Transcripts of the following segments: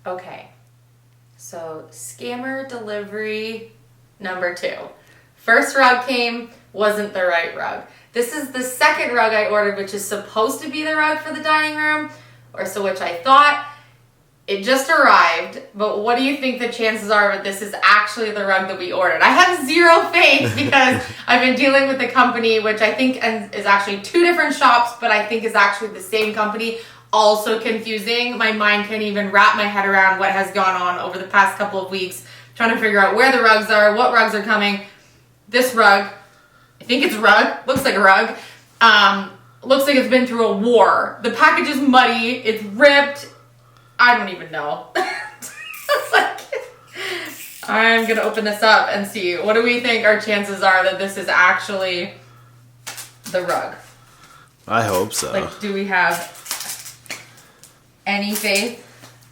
Okay. So, scammer delivery number 2. First rug came, wasn't the right rug. This is the second rug I ordered, which is supposed to be the rug for the dining room, or so which I thought. It just arrived, but what do you think the chances are that this is actually the rug that we ordered? I have zero faith because I've been dealing with the company, which I think is actually 2 different shops, but I think is actually the same company. Also confusing. My mind can't even wrap my head around what has gone on over the past couple of weeks, trying to figure out where the rugs are, what rugs are coming. This rug, I think it's a rug, looks like a rug, looks like it's been through a war. The package is muddy, it's ripped. I don't even know. I'm going to open this up and see. What do we think our chances are that this is actually the rug? I hope so. Like, do we have any faith?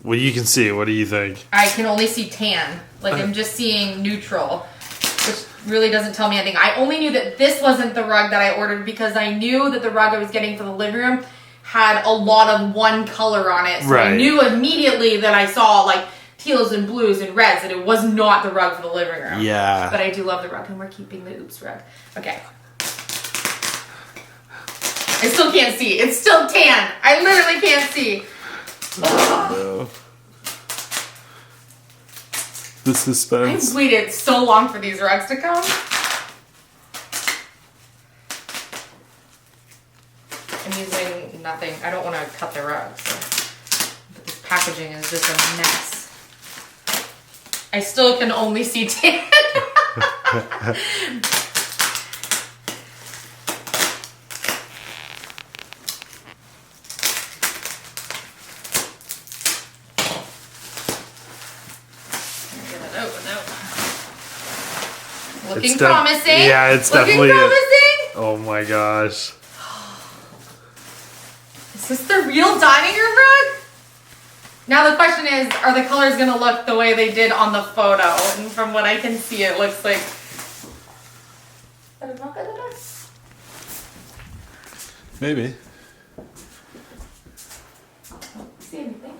Well, you can see. What do you think? I can only see tan. Like, I'm just seeing neutral, which really doesn't tell me anything. I only knew that this wasn't the rug that I ordered because I knew that the rug I was getting for the living room had a lot of one color on it. So I knew immediately that I saw like teals and blues and reds that it was not the rug for the living room. Yeah. But I do love the rug and we're keeping the OPPS rug. Okay. I still can't see. It's still tan. I literally can't see. Oh, no. The suspense. I've waited so long for these rugs to come. I'm using nothing. I don't want to cut the rug, so. But this packaging is just a mess. I still can only see tan. Looking promising. Yeah, it's looking definitely promising. Oh my gosh. Is this the real dining room rug? Now the question is, are the colors going to look the way they did on the photo? And from what I can see, it looks like... Maybe. I don't see anything.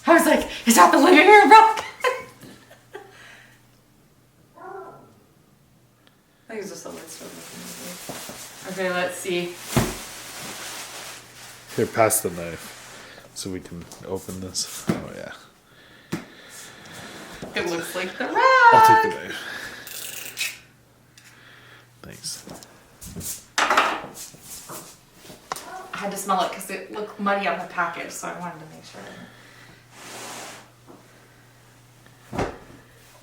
I was like, is that the living room rug? I think it's just a lid still. Okay, let's see. Here, pass the knife so we can open this. Oh, yeah. It looks like the rug. I'll take the knife. Thanks. I had to smell it because it looked muddy on the package, so I wanted to make sure.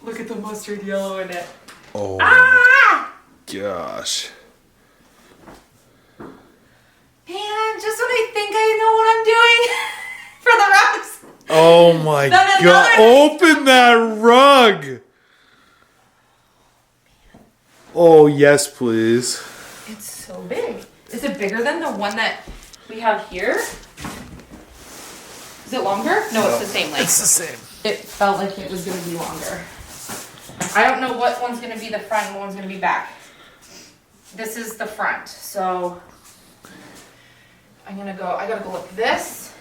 Look at the mustard yellow in it. Oh, Ah! gosh. Man, just when I think I know what I'm doing for the rugs. Oh my god. Open that rug. Oh, yes, please. It's so big. Is it bigger than the one that we have here? Is it longer? No, it's the same length. It's the same. It felt like it was going to be longer. I don't know what one's going to be the front and what one's going to be back. This is the front, so I'm going to go, I got to go like this,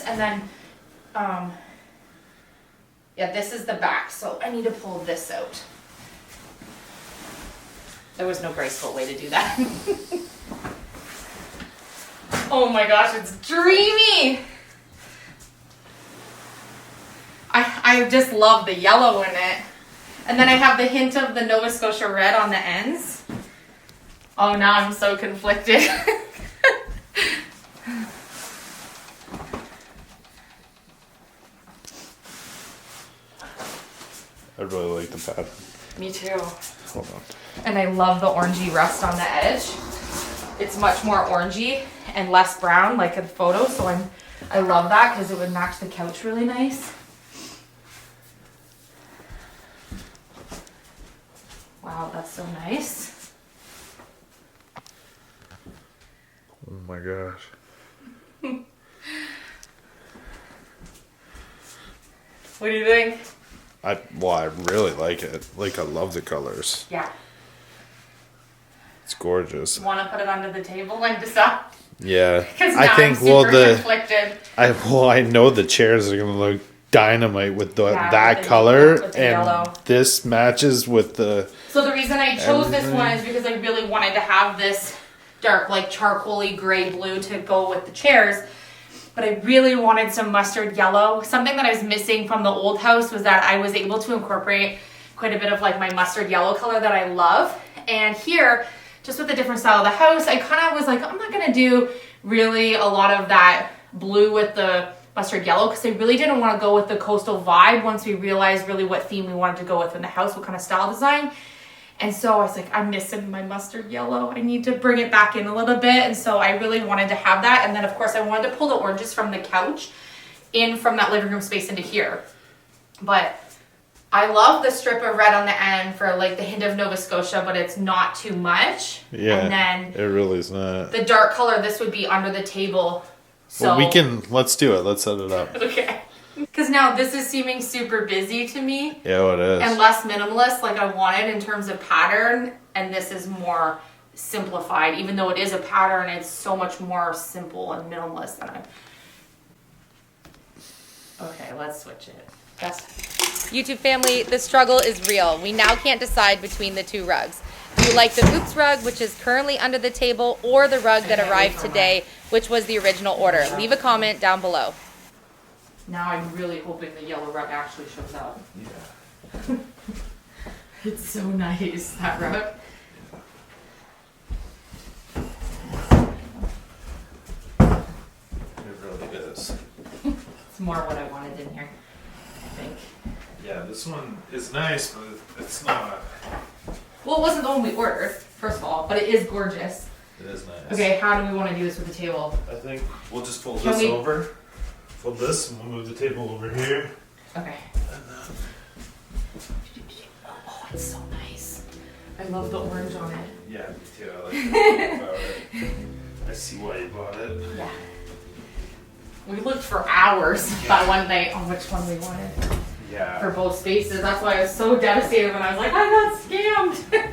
and then, yeah, this is the back, so I need to pull this out. There was no graceful way to do that. Oh my gosh, it's dreamy! I just love the yellow in it. And then I have the hint of the Nova Scotia red on the ends. Oh, now I'm so conflicted. I really like the pattern. Me too. Hold on. And I love the orangey rust on the edge. It's much more orangey and less brown like in the photo, so I love that because it would match the couch really nice. Wow, that's so nice. Oh my gosh. What do you think? I really like it. Like, I love the colors. Yeah. It's gorgeous. Want to put it under the table and decide? Yeah. Because I now think I'm super conflicted. I know the chairs are gonna look dynamite with that with the color, with the and yellow. this matches with the. So the reason I chose this Everything. one is because I really wanted to have this dark, like charcoaly gray blue to go with the chairs. But I really wanted some mustard yellow. Something that I was missing from the old house was that I was able to incorporate quite a bit of like my mustard yellow color that I love. And here, just with the different style of the house, I kind of was like, I'm not gonna do really a lot of that blue with the mustard yellow because I really didn't want to go with the coastal vibe once we realized really what theme we wanted to go with in the house, what kind of style design. And so I was like, I'm missing my mustard yellow. I need to bring it back in a little bit. And so I really wanted to have that. And then of course I wanted to pull the oranges from the couch in from that living room space into here. But I love the strip of red on the end for like the hint of Nova Scotia, but it's not too much. Yeah. And then It really is not. the dark color, this would be under the table. So Well, let's do it. Let's set it up. Okay. Because now this is seeming super busy to me Yeah, it is. and less minimalist like I wanted in terms of pattern. And this is more simplified. Even though it is a pattern, it's so much more simple and minimalist than Okay, let's switch it. YouTube family, the struggle is real. We now can't decide between the two rugs. Do you like the OPPS rug, which is currently under the table, or the rug that arrived today, which was the original order? Leave a comment down below. Now I'm really hoping the yellow rug actually shows up. Yeah. It's so nice, that rug. It really is. It's more what I wanted in here, I think. Yeah, this one is nice, but it's not. Well, it wasn't the one we ordered, first of all, but it is gorgeous. It is nice. Okay, how do we want to do this with the table? I think we'll just fold Can this we- over. Fold this, and we'll move the table over here. Okay. Oh, it's so nice. I love the orange on it. Yeah, me too. I like that about it. I see why you bought it. Yeah. We looked for hours that one night on which one we wanted Yeah. for both spaces. That's why I was so devastated when I was like, I got scammed.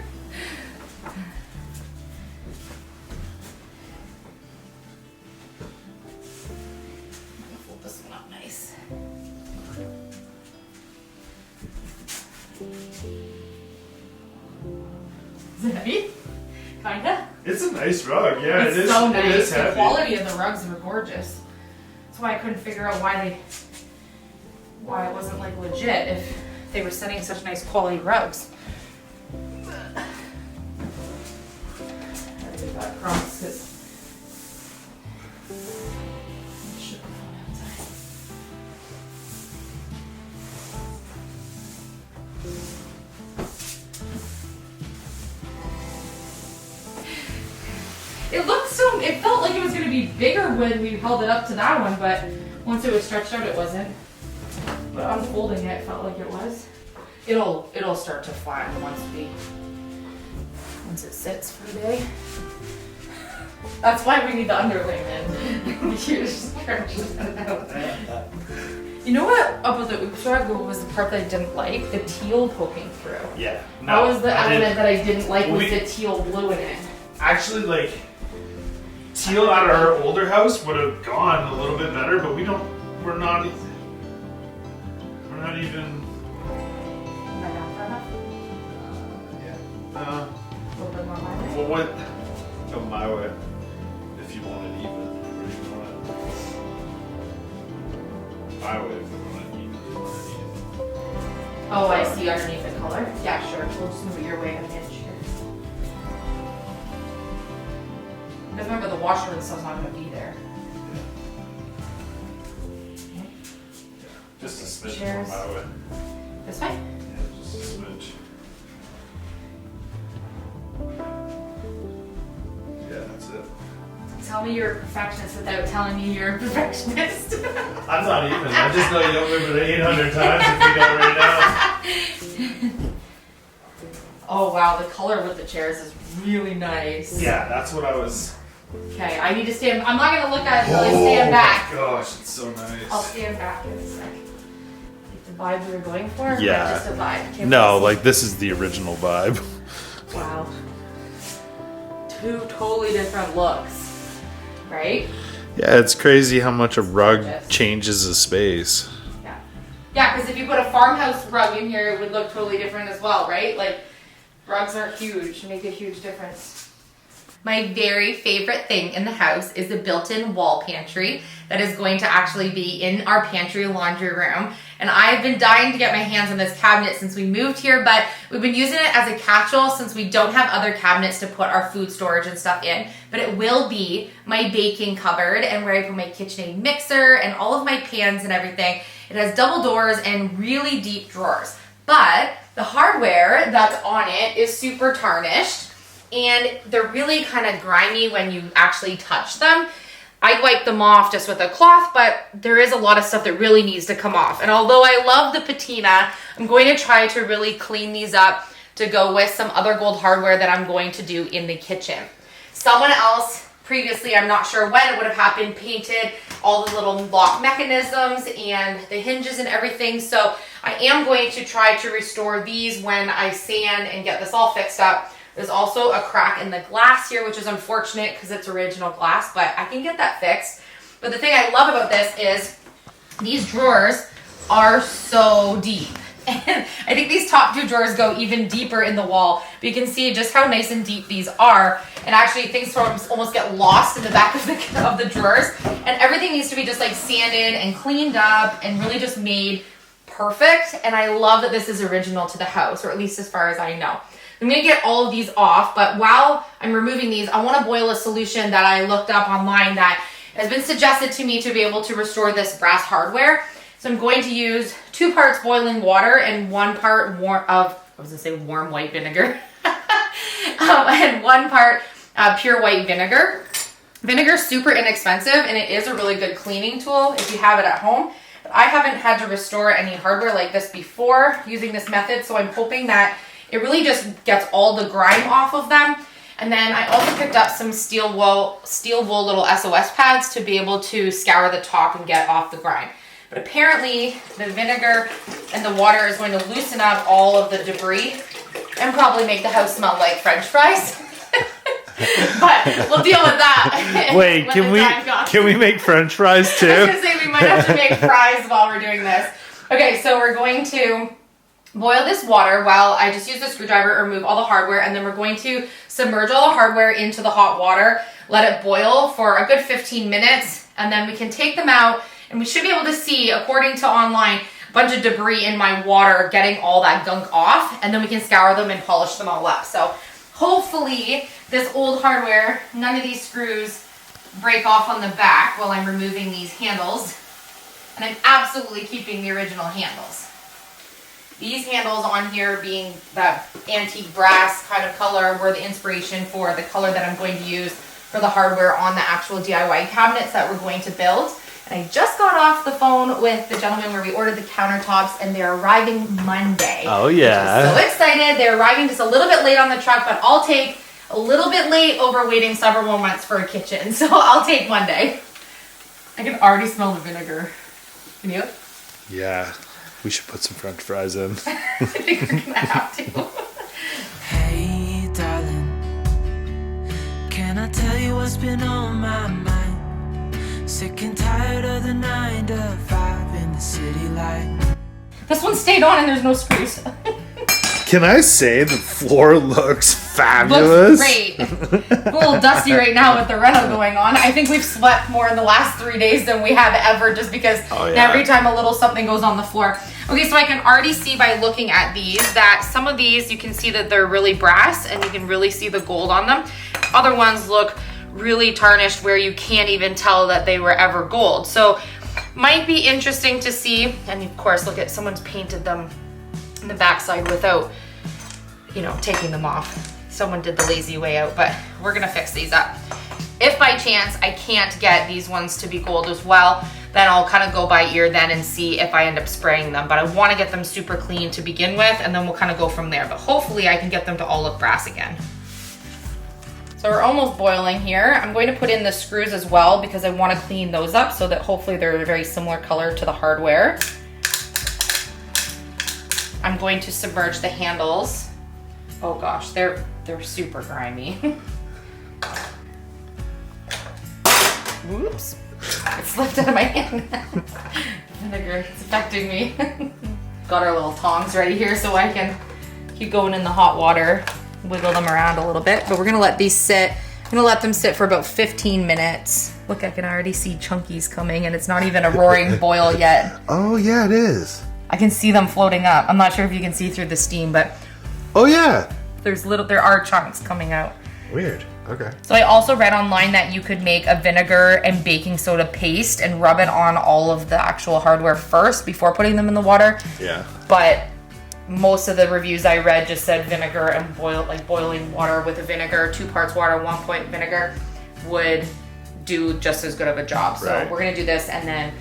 Fold this one up nice. Is it heavy? Kinda. It's a nice rug. Yeah, It's it is. so It nice. is The heavy. quality of the rugs were gorgeous. That's why I couldn't figure out why it wasn't like legit if they were sending such nice quality rugs. I did that across 'cause it should have gone outside. It felt like it was going to be bigger when we held it up to that one, but once it was stretched out, it wasn't. But unfolding it felt like it was. It'll start to flatten once it sits for the day. That's why we need the underlayment. We just stretch it out. You know what about the OPPS rug was the part that I didn't like? The teal poking through. Yeah. That was the element that I didn't like, was We- the teal blue in it. Actually, like, teal at our older house would have gone a little bit better, but we're not even. Am I not far enough? Yeah. A little bit more my way? Well, what? Go my way. If you want it even. Where do you want it? My way if you want it even. You want it even. Oh, I see underneath the color. Yeah, sure. We'll just move it your way an inch here. Because remember, the washer and stuff's not going to be there. Just a smidge Cheers. more my way. This way? Yeah, just a smidge. Yeah, that's it. Tell me you're a perfectionist without telling me you're a perfectionist. I'm not even. I just know you don't move it 800 times if you know right now. Oh wow, the color with the chairs is really nice. Yeah, that's what I was. Okay, I need to stand. I'm not gonna look at it until I stand back. Oh my gosh, it's so nice. I'll stand back in a sec. Like the vibe we were going for? Or Yeah. just a vibe? Can't No, really like this is the original vibe. see. Wow. Two totally different looks. right? Yeah, it's crazy how much a rug Gorgeous. changes the space. Yeah, because if you put a farmhouse rug in here, it would look totally different as well, right? Like, rugs are huge, make a huge difference. My very favorite thing in the house is the built-in wall pantry that is going to actually be in our pantry laundry room. And I've been dying to get my hands on this cabinet since we moved here, but we've been using it as a catch-all since we don't have other cabinets to put our food storage and stuff in. But it will be my baking cupboard and where I put my KitchenAid mixer and all of my pans and everything. It has double doors and really deep drawers. But the hardware that's on it is super tarnished and they're really kind of grimy when you actually touch them. I wipe them off just with a cloth, but there is a lot of stuff that really needs to come off. And although I love the patina, I'm going to try to really clean these up to go with some other gold hardware that I'm going to do in the kitchen. Someone else previously, I'm not sure when it would have happened, painted all the little lock mechanisms and the hinges and everything. So I am going to try to restore these when I sand and get this all fixed up. There's also a crack in the glass here, which is unfortunate because it's original glass, but I can get that fixed. But the thing I love about this is these drawers are so deep. And I think these top two drawers go even deeper in the wall. But you can see just how nice and deep these are. And actually things almost get lost in the back of the drawers. And everything needs to be just like sanded and cleaned up and really just made perfect. And I love that this is original to the house, or at least as far as I know. I'm gonna get all of these off, but while I'm removing these, I wanna boil a solution that I looked up online that has been suggested to me to be able to restore this brass hardware. So I'm going to use 2 parts boiling water and 1 part warm white vinegar, and 1 part pure white vinegar. Vinegar is super inexpensive and it is a really good cleaning tool if you have it at home. But I haven't had to restore any hardware like this before using this method, so I'm hoping that it really just gets all the grime off of them. And then I also picked up some steel wool little SOS pads to be able to scour the top and get off the grime. But apparently the vinegar and the water is going to loosen up all of the debris and probably make the house smell like French fries. But we'll deal with that. Wait, can we make French fries too? I was gonna say we might have to make fries while we're doing this. Okay, so we're going to boil this water while I just use the screwdriver to remove all the hardware, and then we're going to submerge all the hardware into the hot water, let it boil for a good 15 minutes, and then we can take them out, and we should be able to see, according to online, a bunch of debris in my water getting all that gunk off, and then we can scour them and polish them all up. So hopefully this old hardware, none of these screws break off on the back while I'm removing these handles, and I'm absolutely keeping the original handles. These handles on here being that antique brass kind of color were the inspiration for the color that I'm going to use for the hardware on the actual DIY cabinets that we're going to build. And I just got off the phone with the gentleman where we ordered the countertops, and they're arriving Monday. Oh yeah. So excited. They're arriving just a little bit late on the truck, but I'll take a little bit late over waiting several more months for a kitchen. So I'll take Monday. I can already smell the vinegar. Can you? Yeah. We should put some French fries in. I think we're gonna have to. Hey, darling, can I tell you what's been on my mind? Sick and tired of the 9 to 5 in the city light. This one stayed on and there's no screws. Can I say the floor looks fabulous? Looks great. It's a little dusty right now with the reno going on. I think we've slept more in the last 3 days than we have ever, just because every time a little something goes on the floor. Okay, so I can already see by looking at these that some of these you can see that they're really brass and you can really see the gold on them. Other ones look really tarnished where you can't even tell that they were ever gold. So might be interesting to see. And of course, look at someone's painted them in the backside without, you know, taking them off. Someone did the lazy way out, but we're gonna fix these up. If by chance I can't get these ones to be gold as well, then I'll kind of go by ear then and see if I end up spraying them. But I want to get them super clean to begin with, and then we'll kind of go from there. But hopefully I can get them to all look brass again. So we're almost boiling here. I'm going to put in the screws as well because I want to clean those up so that hopefully they're a very similar color to the hardware. I'm going to submerge the handles. Oh gosh, they're super grimy. Whoops. It slipped out of my hand. Vinegar, it's affecting me. Got our little tongs ready here so I can keep going in the hot water, wiggle them around a little bit. But we're gonna let these sit. I'm gonna let them sit for about 15 minutes. Look, I can already see chunkies coming and it's not even a roaring boil yet. Oh yeah, it is. I can see them floating up. I'm not sure if you can see through the steam, but Oh yeah. there are chunks coming out. Weird. Okay. So I also read online that you could make a vinegar and baking soda paste and rub it on all of the actual hardware first before putting them in the water. Yeah. But most of the reviews I read just said vinegar and boiling water with a vinegar, 2 parts water, 1 point vinegar would do just as good of a job. So Right. we're gonna do this and then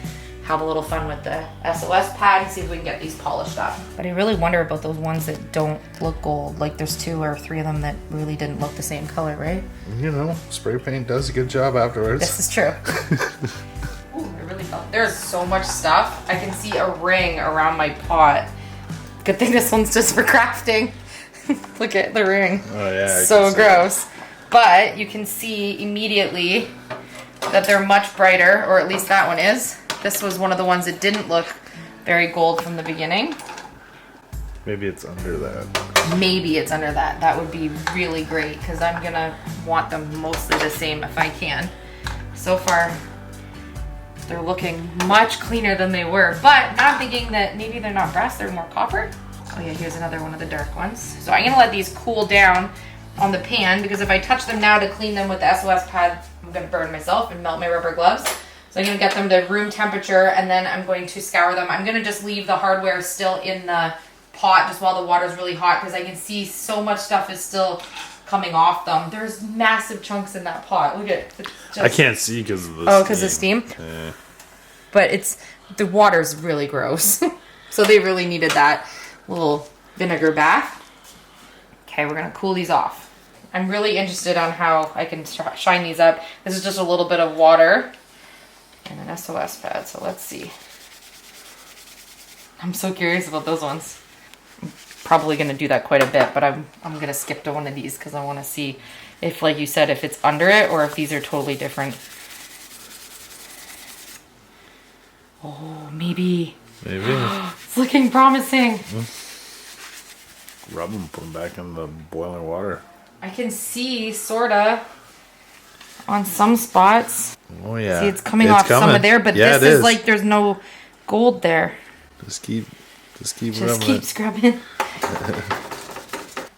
have a little fun with the SOS pad and see if we can get these polished up. But I really wonder about those ones that don't look gold. Like there's 2 or 3 of them that really didn't look the same color, right? You know, spray paint does a good job afterwards. This is true. Ooh, I really felt there's so much stuff. I can see a ring around my pot. Good thing this one's just for crafting. Look at the ring. Oh yeah. So gross. But you can see immediately that they're much brighter, or at least that one is. This was one of the ones that didn't look very gold from the beginning. Maybe it's under that. Maybe it's under that. That would be really great because I'm gonna want them mostly the same if I can. So far, they're looking much cleaner than they were. But now I'm thinking that maybe they're not brass, they're more copper. Oh yeah, here's another one of the dark ones. So I'm gonna let these cool down on the pan because if I touch them now to clean them with the SOS pad, I'm gonna burn myself and melt my rubber gloves. So I'm gonna get them to room temperature and then I'm going to scour them. I'm gonna just leave the hardware still in the pot just while the water's really hot because I can see so much stuff is still coming off them. There's massive chunks in that pot. Look at it. I can't see because of the Oh, because of steam? Yeah. But the water's really gross. So they really needed that little vinegar bath. Okay, we're gonna cool these off. I'm really interested on how I can shine these up. This is just a little bit of water and an SOS pad, so let's see. I'm so curious about those ones. I'm probably gonna do that quite a bit, but I'm gonna skip to one of these because I wanna see if, like you said, if it's under it or if these are totally different. Oh, maybe. Maybe. It's looking promising. Rub them, put them back in the boiling water. I can see, sorta, on some spots. Oh yeah. See, it's coming off some of there, but yeah, this is like there's no gold there. Just keep Just rubbing keep it. scrubbing.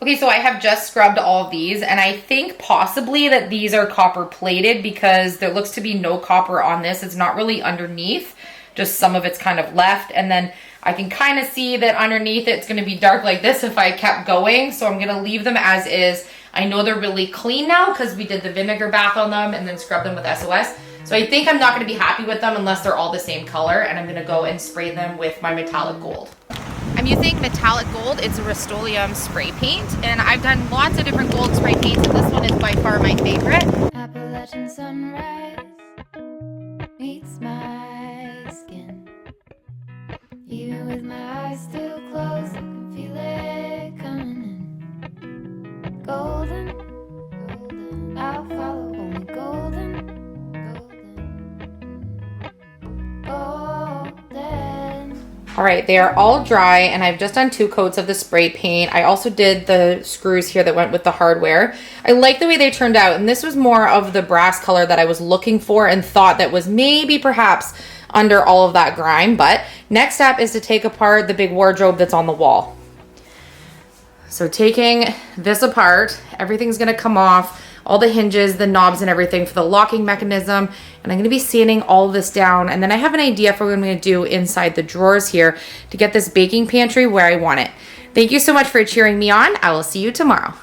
Okay, so I have just scrubbed all of these, and I think possibly that these are copper plated because there looks to be no copper on this. It's not really underneath, just some of it's kind of left, and then I can kind of see that underneath it's going to be dark like this if I kept going, so I'm going to leave them as is. I know they're really clean now because we did the vinegar bath on them and then scrubbed them with SOS. So I think I'm not going to be happy with them unless they're all the same color, and I'm going to go and spray them with my metallic gold. I'm using metallic gold. It's a Rust-Oleum spray paint, and I've done lots of different gold spray paints, and this one is by far my favorite. Appalachian sunrise meets my skin. Even with my eyes still closed, I can feel it coming in. Golden, golden, I'll follow only golden, golden, golden. All right, they are all dry, and I've just done 2 coats of the spray paint. I also did the screws here that went with the hardware. I like the way they turned out, and this was more of the brass color that I was looking for and thought that was maybe perhaps under all of that grime. But next step is to take apart the big wardrobe that's on the wall. So taking this apart, everything's gonna come off, all the hinges, the knobs and everything for the locking mechanism. And I'm gonna be sanding all of this down. And then I have an idea for what I'm gonna do inside the drawers here to get this baking pantry where I want it. Thank you so much for cheering me on. I will see you tomorrow.